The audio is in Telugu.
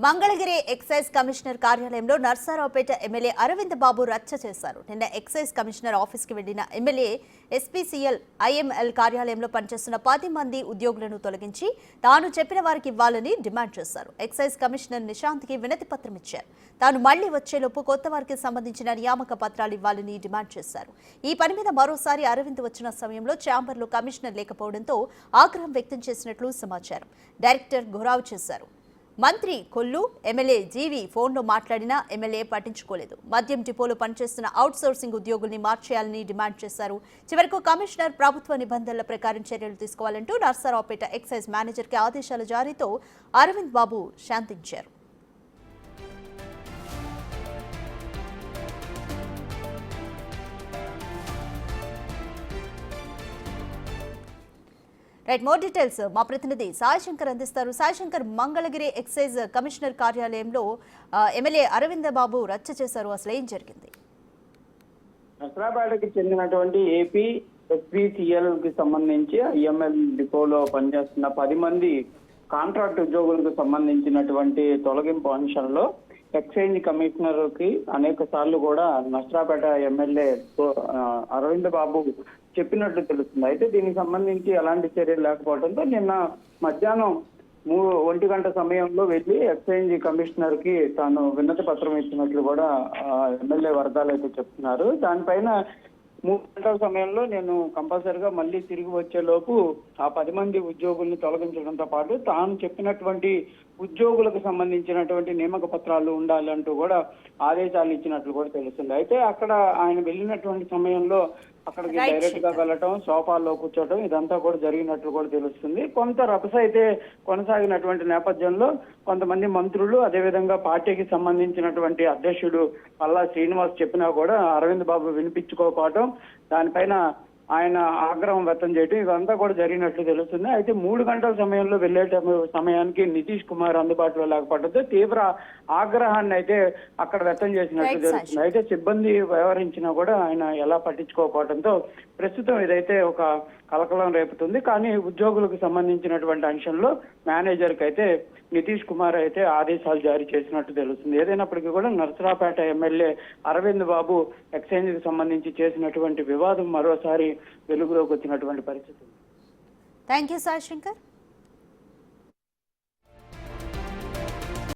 మంగళగిరి ఎక్సైజ్ కమిషనర్ కార్యాలయంలో నర్సారావుపేట ఎమ్మెల్యే అరవింద్ బాబు రచ్చ చేశారు. నిన్న ఎక్సైజ్ కమిషనర్ ఆఫీస్కి వెళ్లిన ఎమ్మెల్యే ఎస్పీసీఎల్ ఐఎంఎల్ కార్యాలయంలో పనిచేస్తున్న 10 మంది ఉద్యోగులను తొలగించి తాను చెప్పిన వారికి ఇవ్వాలని డిమాండ్ చేశారు. ఎక్సైజ్ కమిషనర్ నిశాంత్కి వినతి పత్రం ఇచ్చారు. తాను మళ్లీ వచ్చేలోపు కొత్త వారికి సంబంధించిన నియామక పత్రాలు ఇవ్వాలని డిమాండ్ చేశారు. ఈ పని మీద మరోసారి అరవింద్ వచ్చిన సమయంలో ఛాంబర్లో కమిషనర్ లేకపోవడంతో ఆగ్రహం వ్యక్తం చేసినట్లు సమాచారం. డైరెక్టర్ ఘోరావ్ చేశారు. మంత్రి కొల్లు ఎమ్మెల్యే జీవి ఫోన్లో మాట్లాడినా ఎమ్మెల్యే పట్టించుకోలేదు. మద్యం డిపోలో పనిచేస్తున్న అవుట్సోర్సింగ్ ఉద్యోగుల్ని మార్చేయాలని డిమాండ్ చేశారు. చివరకు కమిషనర్ ప్రభుత్వ నిబంధనల ప్రకారం చర్యలు తీసుకోవాలంటూ నర్సారావుపేట ఎక్సైజ్ మేనేజర్కి ఆదేశాల జారీతో అరవింద్ బాబు శాంతించారు. రైట్, మోర్ డీటెయిల్స్ మా ప్రతినిధి సాయి శంకర్ అందిస్తారు. సాయి శంకర్, మంగళగిరి ఎక్సైజ్ కమిషనర్ కార్యాలయంలో ఎమ్మెల్యే అరవింద్ బాబు రచ్చ చేశారు. అసలు ఏం జరిగింది? నర్సరావుపేటకి చెందినటువంటి ఏపీ ఎస్పీసీఎల్ కి సంబంధించి ఐఎంఎల్ డిపోలో పనిచేస్తున్న 10 మంది కాంట్రాక్ట్ ఉద్యోగులకు సంబంధించినటువంటి తొలగింపు అంశంలో ఎక్సైజ్ కమిషనర్ కి అనేక సార్లు కూడా నర్సరావుపేట ఎమ్మెల్యే అరవింద్ బాబు చెప్పినట్లు తెలుస్తుంది. అయితే దీనికి సంబంధించి ఎలాంటి చర్యలు లేకపోవడంతో నిన్న మధ్యాహ్నం 1 గంట సమయంలో వెళ్లి ఎక్సైజ్ కమిషనర్ కి తాను వినతి పత్రం ఇచ్చినట్లు కూడా ఎమ్మెల్యే వర్గాలు అయితే చెప్తున్నారు. దానిపైన 3 గంటల సమయంలో నేను కంపల్సరిగా మళ్ళీ తిరిగి వచ్చే లోపు ఆ 10 మంది ఉద్యోగుల్ని తొలగించడంతో పాటు తాను చెప్పినటువంటి ఉద్యోగులకు సంబంధించినటువంటి నియామక పత్రాలు ఉండాలంటూ కూడా ఆదేశాలు ఇచ్చినట్లు కూడా తెలుస్తుంది. అయితే అక్కడ ఆయన వెళ్ళినటువంటి సమయంలో అక్కడికి డైరెక్ట్ గా వెళ్ళటం, సోఫాల్లో కూర్చోవటం ఇదంతా కూడా జరిగినట్లు కూడా తెలుస్తుంది. కొంత రభస అయితే కొనసాగినటువంటి నేపథ్యంలో కొంతమంది మంత్రులు, అదేవిధంగా పార్టీకి సంబంధించినటువంటి అధ్యక్షుడు పల్లా శ్రీనివాస్ చెప్పినా కూడా అరవింద్ బాబు వినిపించుకోకపోవటం, దానిపైన ఆయన ఆగ్రహం వ్యక్తం చేయడం ఇదంతా కూడా జరిగినట్లు తెలుస్తుంది. అయితే 3 గంటల సమయంలో వెళ్లే సమయానికి నితీష్ కుమార్ అందుబాటులో లేకపోవడంతో తీవ్ర ఆగ్రహాన్ని అయితే అక్కడ వ్యక్తం చేసినట్లు తెలుస్తుంది. అయితే సిబ్బంది వ్యవహరించినా కూడా ఆయన ఎలా పట్టించుకోకపోవడంతో ప్రస్తుతం ఇదైతే ఒక కలకలం రేపుతుంది. కానీ ఉద్యోగులకు సంబంధించినటువంటి అంశంలో మేనేజర్ కి అయితే నితీష్ కుమార్ అయితే ఆదేశాలు జారీ చేసినట్టు తెలుస్తుంది. ఏదైనప్పటికీ కూడా నర్సరావుపేట ఎమ్మెల్యే అరవింద్ బాబు ఎక్సైజ్ కి సంబంధించి చేసినటువంటి వివాదం మరోసారి వెలుగులోకి వచ్చినటువంటి పరిస్థితి. Thank you Sai Shankar.